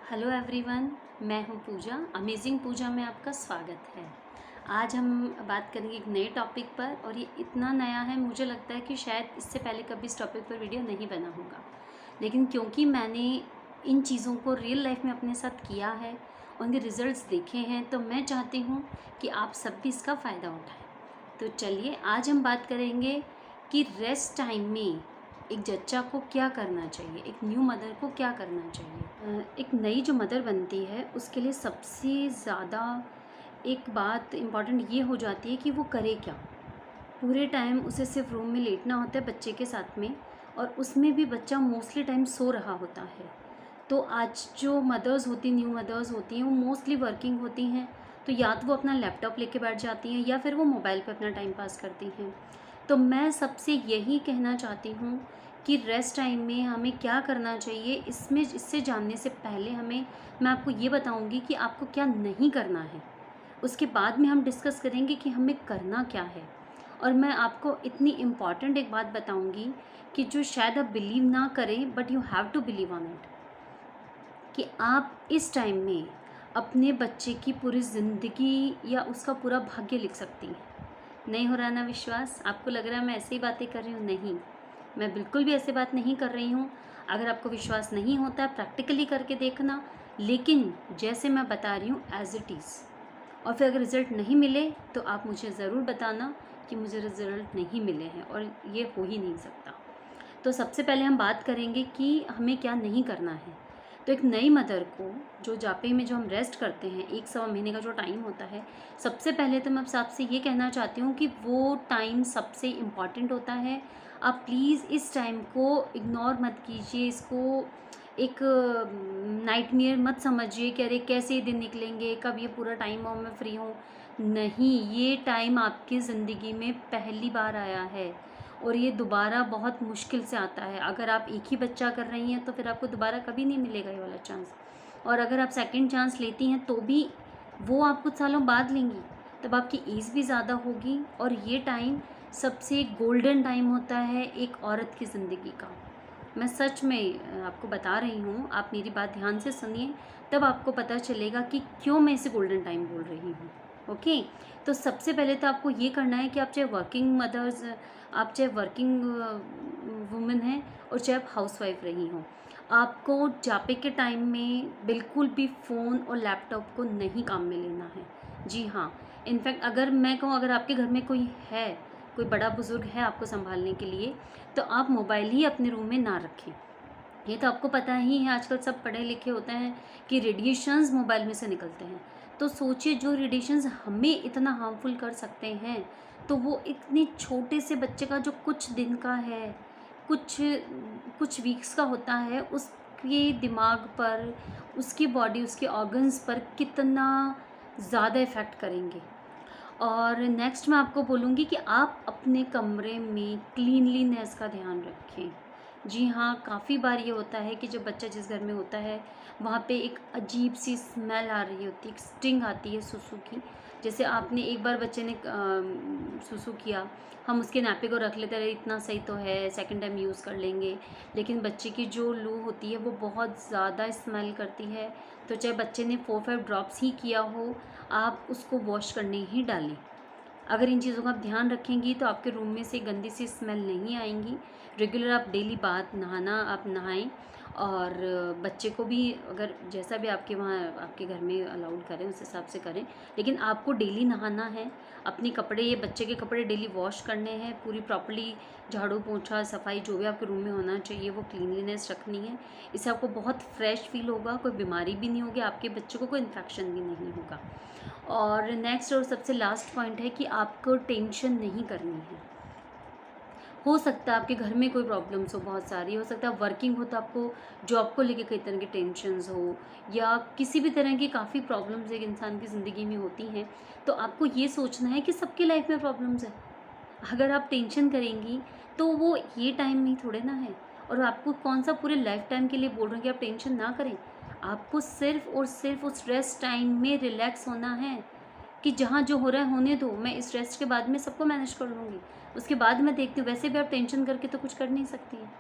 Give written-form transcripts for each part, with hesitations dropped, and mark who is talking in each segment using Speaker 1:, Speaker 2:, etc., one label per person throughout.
Speaker 1: Hello everyone, मैं हूँ पूजा। Amazing पूजा में आपका स्वागत है। आज हम बात करेंगे एक नए टॉपिक पर, और ये इतना नया है, मुझे लगता है कि शायद इससे पहले कभी इस टॉपिक पर वीडियो नहीं बना होगा। लेकिन क्योंकि मैंने इन चीज़ों को रियल लाइफ में अपने साथ किया है, उनके रिजल्ट्स देखे हैं, तो मैं चाहती हूँ कि आप सब भी इसका फ़ायदा उठाएँ। तो चलिए आज हम बात करेंगे कि रेस्ट टाइम में एक जच्चा को क्या करना चाहिए, एक न्यू मदर को क्या करना चाहिए। एक नई जो मदर बनती है उसके लिए सबसे ज़्यादा एक बात इम्पॉर्टेंट ये हो जाती है कि वो करे क्या। पूरे टाइम उसे सिर्फ रूम में लेटना होता है बच्चे के साथ में, और उसमें भी बच्चा मोस्टली टाइम सो रहा होता है। तो आज जो मदर्स होती, न्यू मदर्स होती हैं, वो मोस्टली वर्किंग होती हैं। तो या तो वो अपना लैपटॉप लेके बैठ जाती हैं या फिर वो मोबाइल पे अपना टाइम पास करती हैं। तो मैं सबसे यही कहना चाहती हूँ कि रेस्ट टाइम में हमें क्या करना चाहिए। इससे जानने से पहले मैं आपको ये बताऊँगी कि आपको क्या नहीं करना है। उसके बाद में हम डिस्कस करेंगे कि हमें करना क्या है। और मैं आपको इतनी इम्पॉर्टेंट एक बात बताऊँगी कि जो शायद आप बिलीव ना करें, but you have to believe on it, कि आप इस टाइम में अपने बच्चे की पूरी ज़िंदगी या उसका पूरा भाग्य लिख सकती हैं। नहीं हो रहा ना विश्वास? आपको लग रहा है मैं ऐसे ही बातें कर रही हूँ? नहीं, मैं बिल्कुल भी ऐसे बात नहीं कर रही हूँ। अगर आपको विश्वास नहीं होता, प्रैक्टिकली करके देखना, लेकिन जैसे मैं बता रही हूँ एज इट इज़। और फिर अगर रिज़ल्ट नहीं मिले तो आप मुझे ज़रूर बताना कि मुझे रिज़ल्ट नहीं मिले हैं, और ये हो ही नहीं सकता। तो सबसे पहले हम बात करेंगे कि हमें क्या नहीं करना है। तो एक नई मदर को जो जापे में जो हम रेस्ट करते हैं, 1 सवा महीने का जो टाइम होता है, सबसे पहले तो मैं आपसे ये कहना चाहती हूँ कि वो टाइम सबसे इम्पॉर्टेंट होता है। आप प्लीज़ इस टाइम को इग्नोर मत कीजिए, इसको एक नाइटमेयर मत समझिए कि अरे कैसे ये दिन निकलेंगे, कब ये पूरा टाइम और मैं फ्री हूँ। नहीं, ये टाइम आपकी ज़िंदगी में पहली बार आया है और ये दोबारा बहुत मुश्किल से आता है। अगर आप एक ही बच्चा कर रही हैं तो फिर आपको दोबारा कभी नहीं मिलेगा ये वाला चांस। और अगर आप सेकंड चांस लेती हैं तो भी वो आप कुछ सालों बाद लेंगी, तब आपकी एज भी ज़्यादा होगी। और ये टाइम सबसे गोल्डन टाइम होता है एक औरत की ज़िंदगी का। मैं सच में आपको बता रही हूँ, आप मेरी बात ध्यान से सुनिए, तब आपको पता चलेगा कि क्यों मैं इसे गोल्डन टाइम बोल रही हूँ। ओके, तो सबसे पहले तो आपको ये करना है कि आप चाहे वर्किंग मदर्स, आप चाहे वर्किंग वुमेन हैं और चाहे आप हाउसवाइफ रही हों, आपको जापे के टाइम में बिल्कुल भी फ़ोन और लैपटॉप को नहीं काम में लेना है। जी हाँ, इनफैक्ट अगर मैं कहूँ, अगर आपके घर में कोई है, कोई बड़ा बुज़ुर्ग है आपको सँभालने के लिए, तो आप मोबाइल ही अपने रूम में ना रखें। ये तो आपको पता ही है, आजकल सब पढ़े लिखे होते हैं कि रेडिएशंस मोबाइल में से निकलते हैं। तो सोचिए, जो रेडिएशंस हमें इतना हार्मफुल कर सकते हैं, तो वो इतने छोटे से बच्चे का जो कुछ दिन का है, कुछ कुछ वीक्स का होता है, उसके दिमाग पर, उसकी बॉडी, उसके ऑर्गन्स पर कितना ज़्यादा इफ़ेक्ट करेंगे। और नेक्स्ट मैं आपको बोलूँगी कि आप अपने कमरे में क्लीनलीनेस का ध्यान रखें। जी हाँ, काफ़ी बार ये होता है कि जब बच्चा जिस घर में होता है, वहाँ पे एक अजीब-सी स्मेल आ रही होती है, एक स्टिंग आती है सुसु की। जैसे आपने एक बार बच्चे ने सुसु किया, हम उसके नैपी को रख लेते, अरे इतना सही तो है, सेकंड टाइम यूज़ कर लेंगे। लेकिन बच्चे की जो लू होती है वो बहुत ज़्यादा स्मेल करती है, तो चाहे बच्चे ने 4-5 ड्रॉप्स ही किया हो, आप उसको वॉश करने ही डालें। अगर इन चीज़ों का आप ध्यान रखेंगी तो आपके रूम में से गंदी सी स्मेल नहीं आएंगी। रेगुलर आप डेली बाथ नहाना आप नहाएं, और बच्चे को भी अगर जैसा भी आपके वहाँ आपके घर में अलाउड करें उस हिसाब से करें, लेकिन आपको डेली नहाना है। अपने कपड़े, ये बच्चे के कपड़े डेली वॉश करने हैं, पूरी प्रॉपर्ली झाड़ू पोंछा सफाई जो भी आपके रूम में होना चाहिए वो क्लीनलीनेस रखनी है। इससे आपको बहुत फ्रेश फील होगा, कोई बीमारी भी नहीं होगी, आपके बच्चों को कोई इन्फेक्शन भी नहीं होगा। और नेक्स्ट और सबसे लास्ट पॉइंट है कि आपको टेंशन नहीं करनी है। हो सकता है आपके घर में कोई प्रॉब्लम्स हो, बहुत सारी, हो सकता है वर्किंग हो तो आपको जॉब को लेके कई तरह की टेंशन्स हो, या किसी भी तरह की काफ़ी प्रॉब्लम्स एक इंसान की ज़िंदगी में होती हैं। तो आपको ये सोचना है कि सबकी लाइफ में प्रॉब्लम्स है। अगर आप टेंशन करेंगी तो वो ये टाइम में ही थोड़े ना है। और आपको कौन सा पूरे लाइफ टाइम के लिए बोल रहे हैं कि आप टेंशन ना करें। आपको सिर्फ और सिर्फ उस रेस्ट टाइम में रिलैक्स होना है कि जहाँ जो हो रहा है होने दो, मैं इस रेस्ट के बाद में सबको मैनेज कर लूँगी, उसके बाद मैं देखती हूँ। वैसे भी आप टेंशन करके तो कुछ कर नहीं सकती हैं।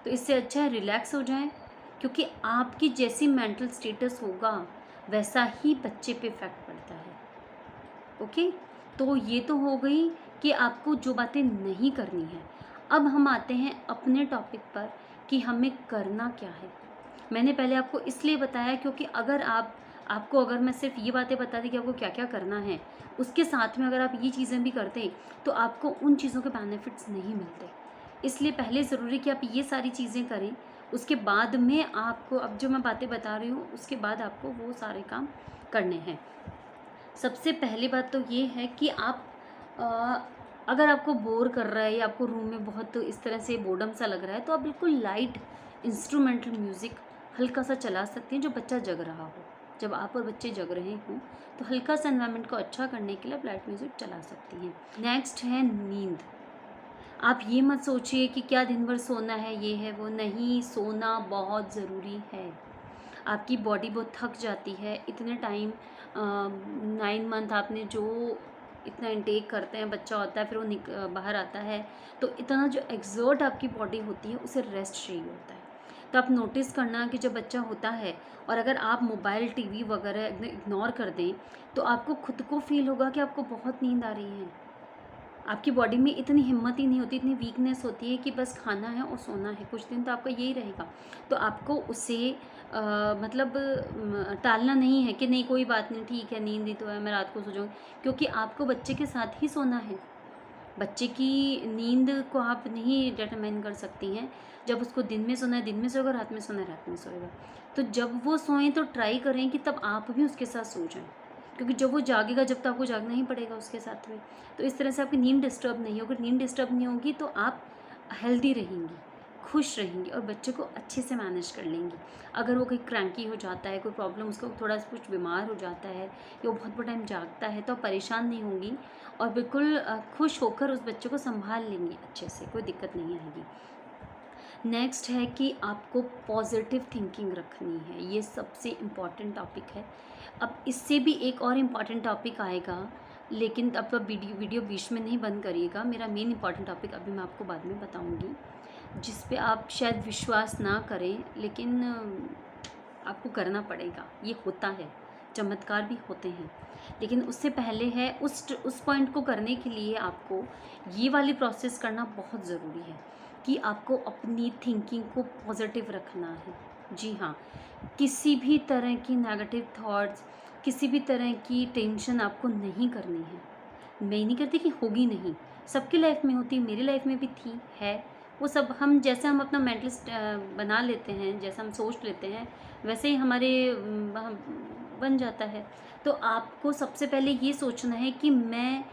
Speaker 1: तो इससे अच्छा है रिलैक्स हो जाएं, क्योंकि आपकी जैसी मेंटल स्टेटस होगा वैसा ही बच्चे पे इफेक्ट पड़ता है। ओके, तो ये तो हो गई कि आपको जो बातें नहीं करनी है। अब हम आते हैं अपने टॉपिक पर कि हमें करना क्या है। मैंने पहले आपको इसलिए बताया क्योंकि अगर मैं सिर्फ ये बातें बता दी कि आपको क्या क्या करना है, उसके साथ में अगर आप ये चीज़ें भी करते तो आपको उन चीज़ों के बेनिफिट्स नहीं मिलते। इसलिए पहले ज़रूरी कि आप ये सारी चीज़ें करें, उसके बाद में आपको अब जो मैं बातें बता रही हूँ उसके बाद आपको वो सारे काम करने हैं। सबसे पहली बात तो ये है कि आप अगर आपको बोर कर रहा है या आपको रूम में बहुत इस तरह से बोर्डम सा लग रहा है, तो आप बिल्कुल लाइट इंस्ट्रूमेंटल म्यूज़िक हल्का सा चला सकती हैं जो बच्चा जग रहा हो। जब आप और बच्चे जग रहे हों तो हल्का सा एनवायरनमेंट को अच्छा करने के लिए आप लाइट म्यूज़िक चला सकती हैं। नेक्स्ट है नींद। आप ये मत सोचिए कि क्या दिन भर सोना है, ये है वो नहीं, सोना बहुत ज़रूरी है। आपकी बॉडी बहुत थक जाती है इतने टाइम, 9 मंथ आपने जो इतना इनटेक करते हैं, बच्चा होता है फिर वो बाहर आता है, तो इतना जो एक्सर्ट आपकी बॉडी होती है उसे रेस्ट चाहिए होता है। तो आप नोटिस करना कि जब बच्चा होता है और अगर आप मोबाइल टीवी वगैरह इग्नोर कर दें तो आपको खुद को फील होगा कि आपको बहुत नींद आ रही है। आपकी बॉडी में इतनी हिम्मत ही नहीं होती, इतनी वीकनेस होती है कि बस खाना है और सोना है। कुछ दिन तो आपका यही रहेगा। तो आपको उसे मतलब टालना नहीं है कि नहीं कोई बात नहीं, ठीक है नींद ही तो है, मैं रात को सो जाऊँगी, क्योंकि आपको बच्चे के साथ ही सोना है। बच्चे की नींद को आप नहीं डिटरमाइन कर सकती हैं। जब उसको दिन में सोना है दिन में सोएगा, रात में सोना है रात में सोएगा। तो जब वो सोएं तो ट्राई करें कि तब आप भी उसके साथ सो जाएं, क्योंकि जब वो जागेगा जब तो आपको जागना ही पड़ेगा उसके साथ में। तो इस तरह से आपकी नींद डिस्टर्ब नहीं होगी। नींद डिस्टर्ब नहीं होगी तो आप हेल्दी रहेंगी, खुश रहेंगी और बच्चे को अच्छे से मैनेज कर लेंगी। अगर वो कहीं क्रैंकी हो जाता है, कोई प्रॉब्लम, उसको थोड़ा सा कुछ बीमार हो जाता है या वो बहुत टाइम जागता है, तो आप परेशान नहीं होंगी और बिल्कुल खुश होकर उस बच्चे को संभाल लेंगी अच्छे से, कोई दिक्कत नहीं आएगी। नेक्स्ट है कि आपको पॉजिटिव थिंकिंग रखनी है। ये सबसे इम्पॉर्टेंट टॉपिक है। अब इससे भी एक और इम्पॉर्टेंट टॉपिक आएगा, लेकिन अब तो वीडियो बीच में नहीं बंद करिएगा। मेरा मेन इम्पॉर्टेंट टॉपिक अभी मैं आपको बाद में बताऊंगी, जिस पे आप शायद विश्वास ना करें, लेकिन आपको करना पड़ेगा। ये होता है, चमत्कार भी होते हैं। लेकिन उससे पहले है उस पॉइंट को करने के लिए आपको ये वाली प्रोसेस करना बहुत ज़रूरी है कि आपको अपनी थिंकिंग को पॉजिटिव रखना है। जी हाँ, किसी भी तरह की नेगेटिव थॉट्स, किसी भी तरह की टेंशन आपको नहीं करनी है। मैं नहीं कहती कि होगी नहीं, सबकी लाइफ में होती, मेरी लाइफ में भी थी, है। वो सब हम जैसे हम अपना मेंटलिस्ट बना लेते हैं, जैसा हम सोच लेते हैं वैसे ही हमारे बन जाता है। तो आपको सबसे पहले ये सोचना है कि मैं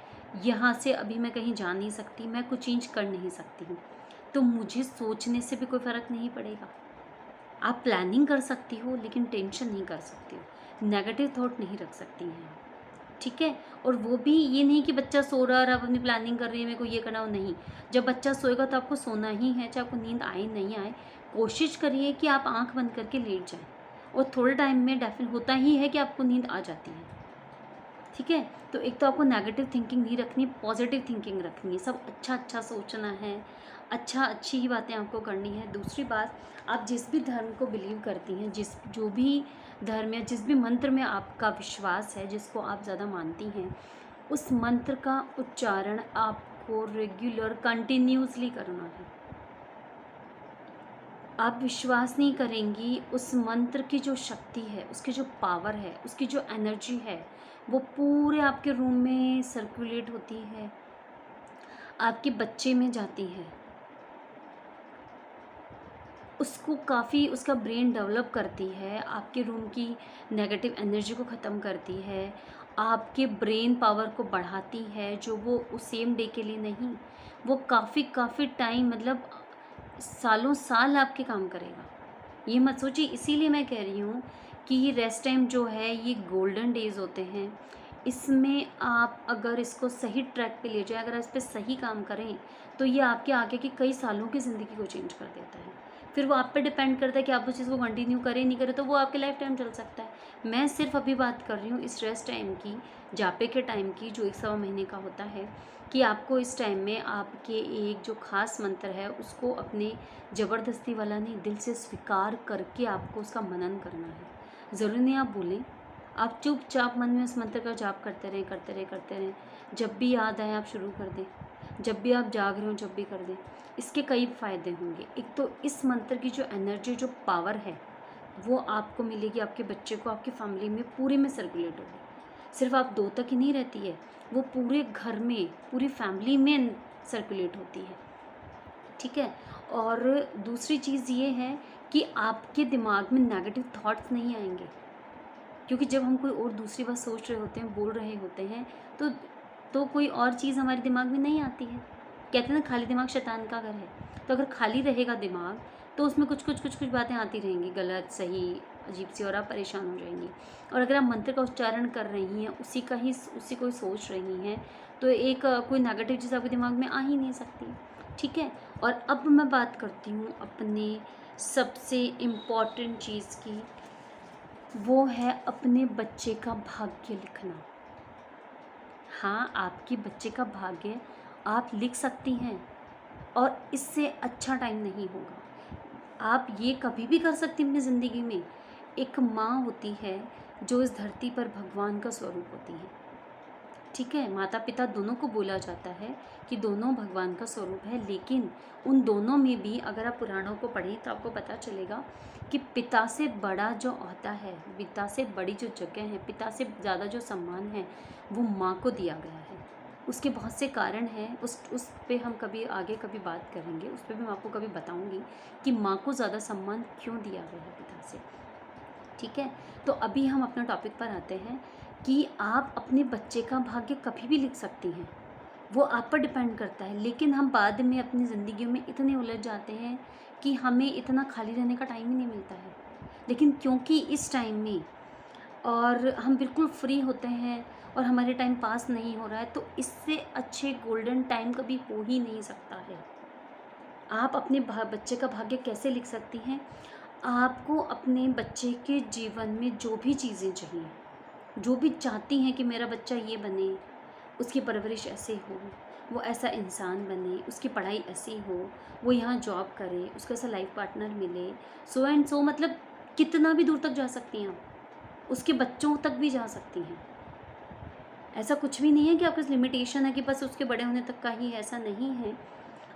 Speaker 1: यहाँ से अभी मैं कहीं जा नहीं सकती, मैं कुछ चेंज कर नहीं सकती हूँ, तो मुझे सोचने से भी कोई फ़र्क नहीं पड़ेगा। आप प्लानिंग कर सकती हो लेकिन टेंशन नहीं कर सकती हो, नेगेटिव थॉट नहीं रख सकती हैं आप, ठीक है। और वो भी ये नहीं कि बच्चा सो रहा और आप अपनी प्लानिंग कर रही है, मेरे को ये करना हो, नहीं। जब बच्चा सोएगा तो आपको सोना ही है, चाहे आपको नींद आए नहीं आए। कोशिश करिए कि आप आंख बंद करके लेट जाएं और थोड़े टाइम में डेफिनेट होता ही है कि आपको नींद आ जाती है, ठीक है। तो एक तो आपको नेगेटिव थिंकिंग नहीं रखनी, पॉजिटिव थिंकिंग रखनी है। सब अच्छा अच्छा सोचना है, अच्छी ही बातें आपको करनी है। दूसरी बात, आप जिस भी धर्म को बिलीव करती हैं, जो भी धर्म या जिस भी मंत्र में आपका विश्वास है, जिसको आप ज़्यादा मानती हैं, उस मंत्र का उच्चारण आपको रेगुलर कंटिन्यूसली करना है। आप विश्वास नहीं करेंगी, उस मंत्र की जो शक्ति है, उसकी जो पावर है, उसकी जो एनर्जी है, वो पूरे आपके रूम में सर्कुलेट होती है, आपके बच्चे में जाती है, उसको काफ़ी उसका ब्रेन डेवलप करती है, आपके रूम की नेगेटिव एनर्जी को ख़त्म करती है, आपके ब्रेन पावर को बढ़ाती है, जो वो उस सेम डे के लिए नहीं, वो काफ़ी टाइम, मतलब सालों साल आपके काम करेगा। ये मत सोचिए। इसीलिए मैं कह रही हूँ कि ये रेस्ट टाइम जो है ये गोल्डन डेज़ होते हैं। इसमें आप अगर इसको सही ट्रैक पे ले जाए, अगर इस पर सही काम करें, तो ये आपके आगे की कई सालों की ज़िंदगी को चेंज कर देता है। फिर वो आप पे डिपेंड करता है कि आप उस चीज़ को कंटिन्यू करें नहीं करें, तो वो आपके लाइफ टाइम चल सकता है। मैं सिर्फ अभी बात कर रही हूँ इस रेस्ट टाइम की, जापे के टाइम की, जो 1 सवा महीने का होता है, कि आपको इस टाइम में आपके एक जो खास मंत्र है उसको अपने ज़बरदस्ती वाला नहीं, दिल से स्वीकार करके आपको उसका मनन करना है। ज़रूरी नहीं आप बोलें, आप चुपचाप मन में उस मंत्र का जाप करते रहें करते रहें करते रहें। जब भी याद आए आप शुरू कर दें, जब भी आप जाग रहे हो जब भी कर दें। इसके कई फ़ायदे होंगे। एक तो इस मंत्र की जो एनर्जी, जो पावर है, वो आपको मिलेगी, आपके बच्चे को, आपकी फैमिली में पूरे में सर्कुलेट होगी। सिर्फ आप 2 तक ही नहीं रहती है, वो पूरे घर में, पूरी फैमिली में सर्कुलेट होती है। ठीक है। और दूसरी चीज़ ये है कि आपके दिमाग में नेगेटिव थॉट्स नहीं आएंगे, क्योंकि जब हम कोई और दूसरी बात सोच रहे होते हैं, बोल रहे होते हैं, तो कोई और चीज़ हमारे दिमाग में नहीं आती है। कहते हैं ना, खाली दिमाग शैतान का घर है। तो अगर खाली रहेगा दिमाग, तो उसमें कुछ बातें आती रहेंगी, गलत सही अजीब सी, और आप परेशान हो जाएंगी। और अगर आप मंत्र का उच्चारण कर रही हैं, उसी को ही सोच रही हैं, तो एक कोई नेगेटिव चीज़ आपके दिमाग में आ ही नहीं सकती। ठीक है। और अब मैं बात करती हूँ अपने सबसे इम्पॉर्टेंट चीज़ की, वो है अपने बच्चे का भाग्य लिखना। हाँ, आपके बच्चे का भाग्य आप लिख सकती हैं, और इससे अच्छा टाइम नहीं होगा। आप ये कभी भी कर सकती हैं अपनी ज़िंदगी में। एक माँ होती है जो इस धरती पर भगवान का स्वरूप होती है। ठीक है। माता पिता दोनों को बोला जाता है कि दोनों भगवान का स्वरूप है, लेकिन उन दोनों में भी अगर आप पुराणों को पढ़ें तो आपको पता चलेगा कि पिता से बड़ा जो होता है, पिता से बड़ी जो जगह है, पिता से ज़्यादा जो सम्मान है, वो माँ को दिया गया है। उसके बहुत से कारण हैं, उस पे हम कभी आगे कभी बात करेंगे, उस पर भी मैं आपको कभी बताऊंगी कि माँ को ज़्यादा सम्मान क्यों दिया गया है पिता से। ठीक है। तो अभी हम अपने टॉपिक पर आते हैं कि आप अपने बच्चे का भाग्य कभी भी लिख सकती हैं, वो आप पर डिपेंड करता है। लेकिन हम बाद में अपनी ज़िंदगी में इतने उलझ जाते हैं कि हमें इतना खाली रहने का टाइम ही नहीं मिलता है। लेकिन क्योंकि इस टाइम में और हम बिल्कुल फ्री होते हैं और हमारे टाइम पास नहीं हो रहा है, तो इससे अच्छे गोल्डन टाइम कभी हो ही नहीं सकता है। आप अपने बच्चे का भाग्य कैसे लिख सकती हैं? आपको अपने बच्चे के जीवन में जो भी चीज़ें चाहिए, जो भी चाहती हैं कि मेरा बच्चा ये बने, उसकी परवरिश ऐसे हो, वो ऐसा इंसान बने, उसकी पढ़ाई ऐसी हो, वो यहाँ जॉब करे, उसको ऐसा लाइफ पार्टनर मिले, सो एंड सो, मतलब कितना भी दूर तक जा सकती हैं आप, उसके बच्चों तक भी जा सकती हैं। ऐसा कुछ भी नहीं है कि आपके लिमिटेशन है कि बस उसके बड़े होने तक का ही, ऐसा नहीं है।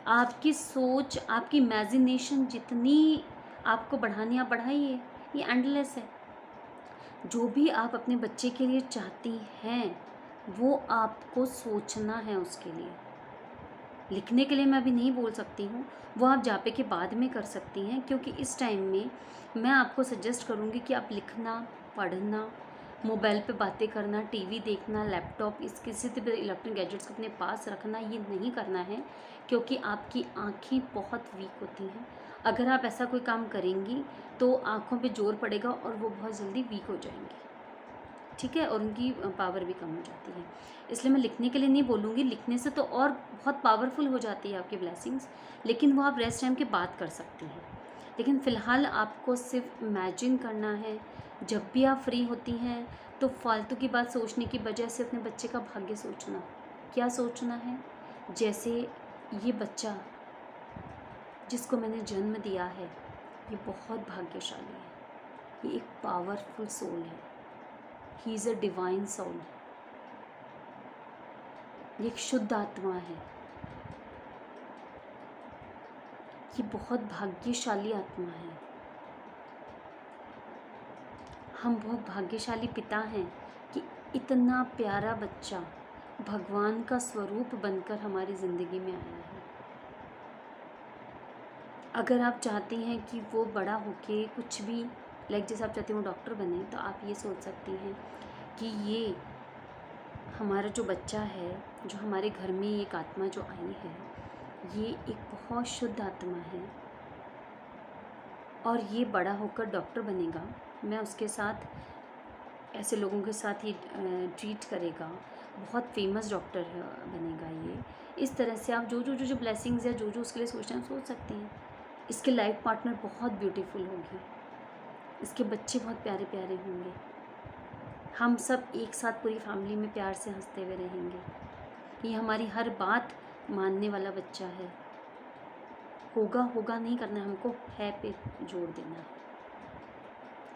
Speaker 1: आपकी सोच, आपकी इमेजिनेशन जितनी आपको बढ़ानी आप बढ़ाइए, ये एंडलेस है। जो भी आप अपने बच्चे के लिए चाहती हैं, वो आपको सोचना है उसके लिए। लिखने के लिए मैं अभी नहीं बोल सकती हूँ, वो आप जापे के बाद में कर सकती हैं, क्योंकि इस टाइम में मैं आपको सजेस्ट करूँगी कि आप लिखना, पढ़ना, मोबाइल पे बातें करना, टीवी देखना, लैपटॉप, इस किसी भी इलेक्ट्रॉनिक गैजेट्स को अपने पास रखना, ये नहीं करना है, क्योंकि आपकी आँखें बहुत वीक होती हैं। अगर आप ऐसा कोई काम करेंगी तो आँखों पे जोर पड़ेगा और वो बहुत जल्दी वीक हो जाएंगी। ठीक है। और उनकी पावर भी कम हो जाती है। इसलिए मैं लिखने के लिए नहीं बोलूँगी, लिखने से तो और बहुत पावरफुल हो जाती है आपकी ब्लेसिंग्स, लेकिन वो आप रेस्ट टाइम के बाद कर सकती हैं। लेकिन फ़िलहाल आपको सिर्फ इमेजिन करना है। जब भी आप फ्री होती हैं तो फालतू की बात सोचने की बजाय से अपने बच्चे का भाग्य सोचना। क्या सोचना है? जैसे ये बच्चा जिसको मैंने जन्म दिया है, ये बहुत भाग्यशाली है, ये एक पावरफुल सोल है, he is a divine soul, ये एक शुद्ध आत्मा है, ये बहुत भाग्यशाली आत्मा है। हम बहुत भाग्यशाली पिता हैं कि इतना प्यारा बच्चा भगवान का स्वरूप बनकर हमारी ज़िंदगी में आया है। अगर आप चाहती हैं कि वो बड़ा होके कुछ भी, लाइक जैसे आप चाहती हैं वो डॉक्टर बने, तो आप ये सोच सकती हैं कि ये हमारा जो बच्चा है, जो हमारे घर में एक आत्मा जो आई है, ये एक बहुत शुद्ध आत्मा है और ये बड़ा होकर डॉक्टर बनेगा। मैं उसके साथ, ऐसे लोगों के साथ ही ट्रीट करेगा, बहुत फेमस डॉक्टर बनेगा ये। इस तरह से आप जो ब्लेसिंग्स है, जो उसके लिए सोचना, सोच सकती हैं। इसके लाइफ पार्टनर बहुत ब्यूटीफुल होगी, इसके बच्चे बहुत प्यारे प्यारे होंगे, हम सब एक साथ पूरी फैमिली में प्यार से हंसते हुए रहेंगे। ये हमारी हर बात मानने वाला बच्चा है। होगा होगा नहीं करना है, हमको है पे जोड़ देना है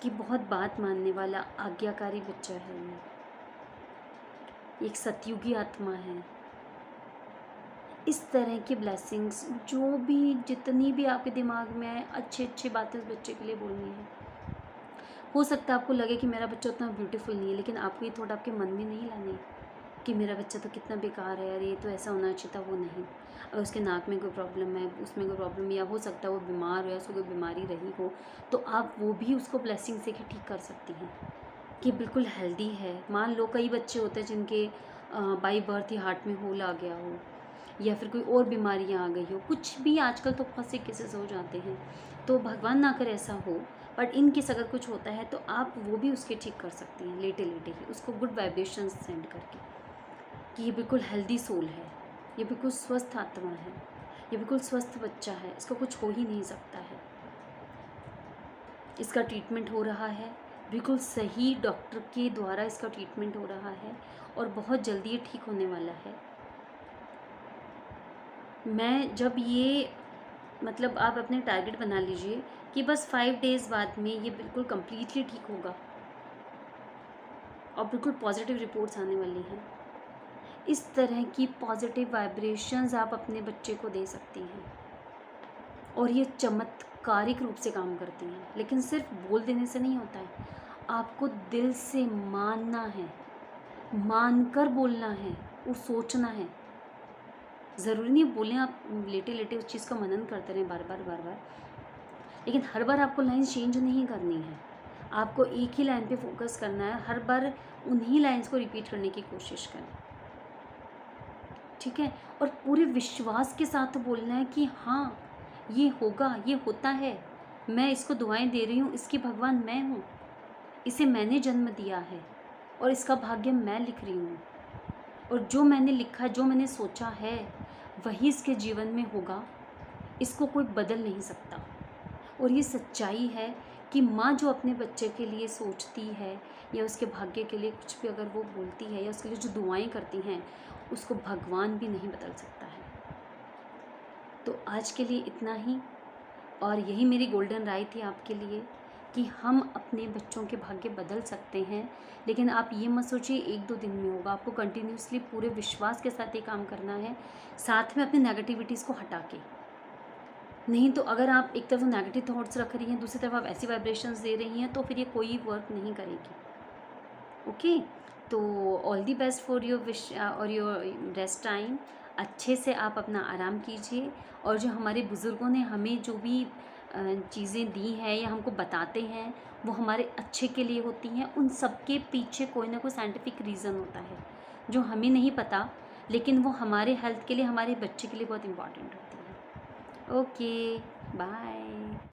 Speaker 1: कि बहुत बात मानने वाला आज्ञाकारी बच्चा है। ये एक सतयुगी आत्मा है। इस तरह की ब्लेसिंग्स जो भी जितनी भी आपके दिमाग में आए, अच्छी अच्छी बातें उस बच्चे के लिए बोलनी है। हो सकता है आपको लगे कि मेरा बच्चा उतना ब्यूटीफुल नहीं है, लेकिन आपको ये थॉट आपके मन में नहीं लानी कि मेरा बच्चा तो कितना बेकार है, अरे ये तो ऐसा होना चाहिए था, वो नहीं। और उसके नाक में कोई प्रॉब्लम है, उसमें कोई प्रॉब्लम, या हो सकता है वो बीमार हो या उसको कोई बीमारी रही हो, तो आप वो भी उसको ब्लेसिंग से ठीक कर सकती हैं कि बिल्कुल हेल्दी है। मान लो कई बच्चे होते हैं जिनके बाई बर्थ ही हार्ट में होल आ गया हो, या फिर कोई और बीमारियां आ गई हो, कुछ भी आजकल तो बहुत से केसेस हो जाते हैं। तो भगवान ना करे ऐसा हो, बट इन केस अगर कुछ होता है तो आप वो भी उसके ठीक कर सकती हैं लेटे लेटे ही, उसको गुड वाइब्रेशंस सेंड करके कि ये बिल्कुल हेल्दी सोल है, ये बिल्कुल स्वस्थ आत्मा है, ये बिल्कुल स्वस्थ बच्चा है, इसको कुछ हो ही नहीं सकता है। इसका ट्रीटमेंट हो रहा है, बिल्कुल सही डॉक्टर के द्वारा इसका ट्रीटमेंट हो रहा है और बहुत जल्दी ये ठीक होने वाला है। मैं जब ये मतलब आप अपने टारगेट बना लीजिए कि बस 5 डेज़ बाद में ये बिल्कुल कम्प्लीटली ठीक होगा और बिल्कुल पॉजिटिव रिपोर्ट्स आने वाली हैं। इस तरह की पॉजिटिव वाइब्रेशंस आप अपने बच्चे को दे सकती हैं और ये चमत्कारिक रूप से काम करती हैं। लेकिन सिर्फ बोल देने से नहीं होता है, आपको दिल से मानना है, मानकर बोलना है और सोचना है। ज़रूरी नहीं बोलें आप लेटे लेटे उस चीज़ का मनन करते रहें बार बार बार बार, लेकिन हर बार आपको लाइन चेंज नहीं करनी है। आपको एक ही लाइन पे फोकस करना है, हर बार उन्हीं लाइंस को रिपीट करने की कोशिश करें, ठीक है। और पूरे विश्वास के साथ बोलना है कि हाँ ये होगा, ये होता है, मैं इसको दुआएं दे रही हूँ, इसकी भगवान मैं हूँ, इसे मैंने जन्म दिया है और इसका भाग्य मैं लिख रही हूँ, और जो मैंने लिखा, जो मैंने सोचा है वही इसके जीवन में होगा, इसको कोई बदल नहीं सकता। और ये सच्चाई है कि माँ जो अपने बच्चे के लिए सोचती है या उसके भाग्य के लिए कुछ भी अगर वो बोलती है या उसके लिए जो दुआएं करती हैं, उसको भगवान भी नहीं बदल सकता है। तो आज के लिए इतना ही, और यही मेरी गोल्डन राय थी आपके लिए कि हम अपने बच्चों के भाग्य बदल सकते हैं। लेकिन आप ये मत सोचिए 1-2 दिन में होगा, आपको कंटिन्यूसली पूरे विश्वास के साथ ये काम करना है, साथ में अपनी नेगेटिविटीज़ को हटा के। नहीं तो अगर आप एक तरफ नेगेटिव थॉट्स रख रही हैं, दूसरी तरफ आप ऐसी वाइब्रेशंस दे रही हैं, तो फिर ये कोई वर्क नहीं करेगी। ओके, तो all the best for your wish और योर रेस्ट टाइम। अच्छे से आप अपना आराम कीजिए, और जो हमारे बुज़ुर्गों ने हमें जो भी चीज़ें दी हैं या हमको बताते हैं, वो हमारे अच्छे के लिए होती हैं। उन सब के पीछे कोई ना कोई साइंटिफिक रीज़न होता है जो हमें नहीं पता, लेकिन वो हमारे हेल्थ के लिए, हमारे बच्चे के लिए बहुत इम्पॉर्टेंट होती है। Okay, bye.